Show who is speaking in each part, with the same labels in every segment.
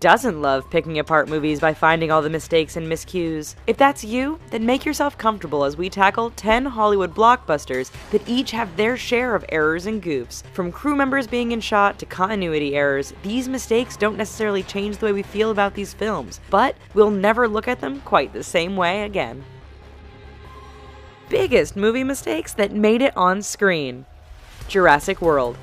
Speaker 1: doesn't love picking apart movies by finding all the mistakes and miscues? If that's you, then make yourself comfortable as we tackle 10 Hollywood blockbusters that each have their share of errors and goofs. From crew members being in shot to continuity errors, these mistakes don't necessarily change the way we feel about these films, but we'll never look at them quite the same way again. Biggest movie mistakes that made it on screen. Jurassic World.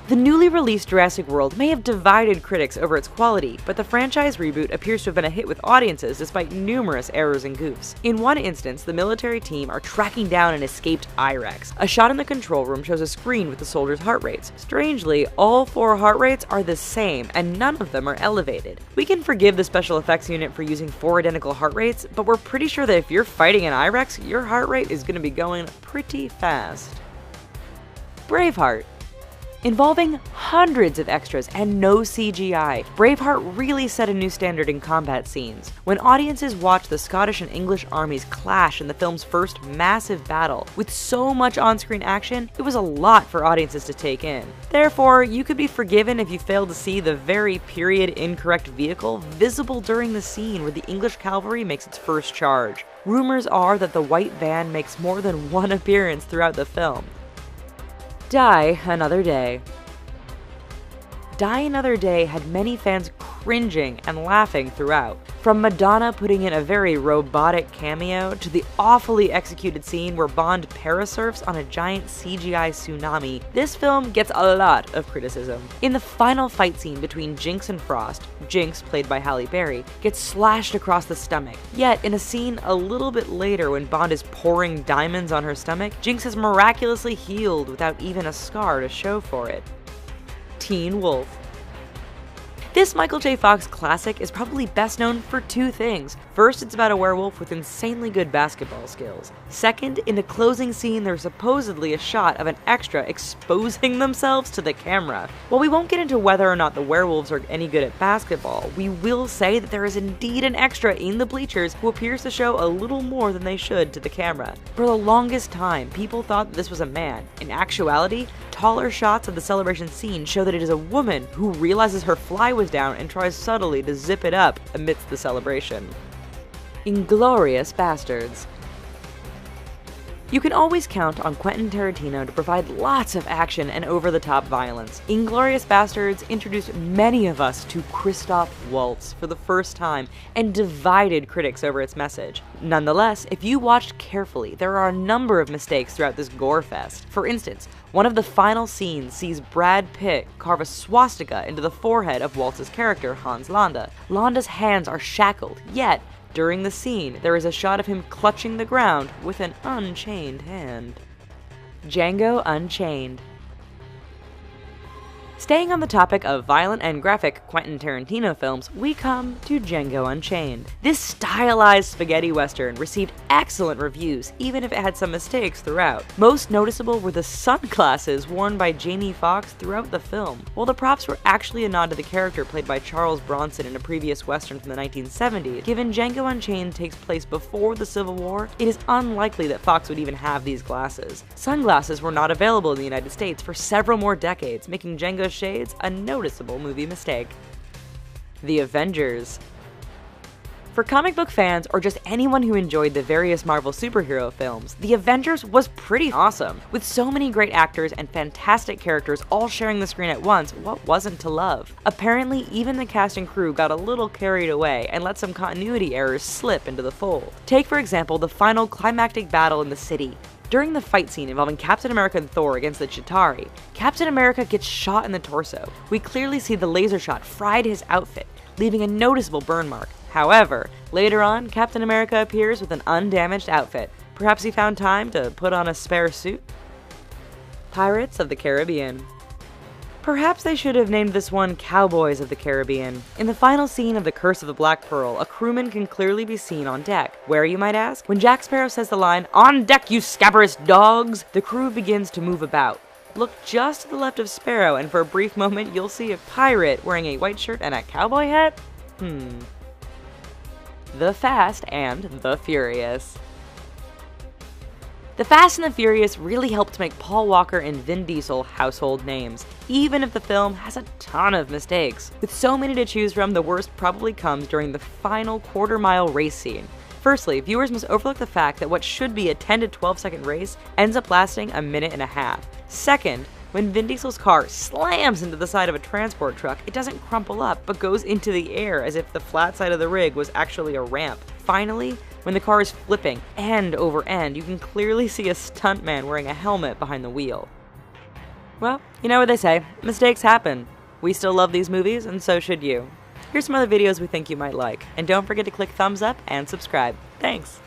Speaker 1: The newly released Jurassic World may have divided critics over its quality, but the franchise reboot appears to have been a hit with audiences despite numerous errors and goofs. In one instance, the military team are tracking down an escaped I-Rex. A shot in the control room shows a screen with the soldiers' heart rates. Strangely, all 4 heart rates are the same, and none of them are elevated. We can forgive the special effects unit for using 4 identical heart rates, but we're pretty sure that if you're fighting an I-Rex, your heart rate is going to be going pretty fast. Braveheart. Involving hundreds of extras and no CGI, Braveheart really set a new standard in combat scenes. When audiences watched the Scottish and English armies clash in the film's first massive battle, with so much on-screen action, it was a lot for audiences to take in. Therefore, you could be forgiven if you failed to see the very period-incorrect vehicle visible during the scene where the English cavalry makes its first charge. Rumors are that the white van makes more than one appearance throughout the film. Die Another Day. Die Another Day had many fans cringing and laughing throughout. From Madonna putting in a very robotic cameo to the awfully executed scene where Bond parasurfs on a giant CGI tsunami, this film gets a lot of criticism. In the final fight scene between Jinx and Frost, Jinx, played by Halle Berry, gets slashed across the stomach. Yet, in a scene a little bit later when Bond is pouring diamonds on her stomach, Jinx has miraculously healed without even a scar to show for it. Teen Wolf. This Michael J. Fox classic is probably best known for 2 things. First, it's about a werewolf with insanely good basketball skills. Second, in the closing scene, there's supposedly a shot of an extra exposing themselves to the camera. While we won't get into whether or not the werewolves are any good at basketball, we will say that there is indeed an extra in the bleachers who appears to show a little more than they should to the camera. For the longest time, people thought that this was a man. In actuality, taller shots of the celebration scene show that it is a woman who realizes her fly was down and tries subtly to zip it up amidst the celebration. Inglourious Basterds. You can always count on Quentin Tarantino to provide lots of action and over-the-top violence. Inglourious Basterds introduced many of us to Christoph Waltz for the first time and divided critics over its message. Nonetheless, if you watched carefully, there are a number of mistakes throughout this gore fest. For instance, one of the final scenes sees Brad Pitt carve a swastika into the forehead of Waltz's character, Hans Landa. Landa's hands are shackled, yet during the scene, there is a shot of him clutching the ground with an unchained hand. Django Unchained. Staying on the topic of violent and graphic Quentin Tarantino films, we come to Django Unchained. This stylized spaghetti western received excellent reviews, even if it had some mistakes throughout. Most noticeable were the sunglasses worn by Jamie Foxx throughout the film. While the props were actually a nod to the character played by Charles Bronson in a previous western from the 1970s, given Django Unchained takes place before the Civil War, it is unlikely that Foxx would even have these glasses. Sunglasses were not available in the United States for several more decades, making Django's shades a noticeable movie mistake. The Avengers. For comic book fans, or just anyone who enjoyed the various Marvel superhero films, The Avengers was pretty awesome. With so many great actors and fantastic characters all sharing the screen at once, what wasn't to love? Apparently, even the cast and crew got a little carried away and let some continuity errors slip into the fold. Take, for example, the final climactic battle in the city. During the fight scene involving Captain America and Thor against the Chitauri, Captain America gets shot in the torso. We clearly see the laser shot fried his outfit, leaving a noticeable burn mark. However, later on, Captain America appears with an undamaged outfit. Perhaps he found time to put on a spare suit? Pirates of the Caribbean. Perhaps they should have named this one Cowboys of the Caribbean. In the final scene of The Curse of the Black Pearl, a crewman can clearly be seen on deck. Where, you might ask? When Jack Sparrow says the line, "On deck, you scabrous dogs!" the crew begins to move about. Look just to the left of Sparrow, and for a brief moment, you'll see a pirate wearing a white shirt and a cowboy hat? The Fast and the Furious. The Fast and the Furious really helped make Paul Walker and Vin Diesel household names, even if the film has a ton of mistakes. With so many to choose from, the worst probably comes during the final quarter-mile race scene. Firstly, viewers must overlook the fact that what should be a 10 to 12 second race ends up lasting a minute and a half. Second, when Vin Diesel's car slams into the side of a transport truck, it doesn't crumple up, but goes into the air as if the flat side of the rig was actually a ramp. Finally, when the car is flipping end over end, you can clearly see a stuntman wearing a helmet behind the wheel. Well, you know what they say, mistakes happen. We still love these movies, and so should you. Here's some other videos we think you might like, and don't forget to click thumbs up and subscribe. Thanks!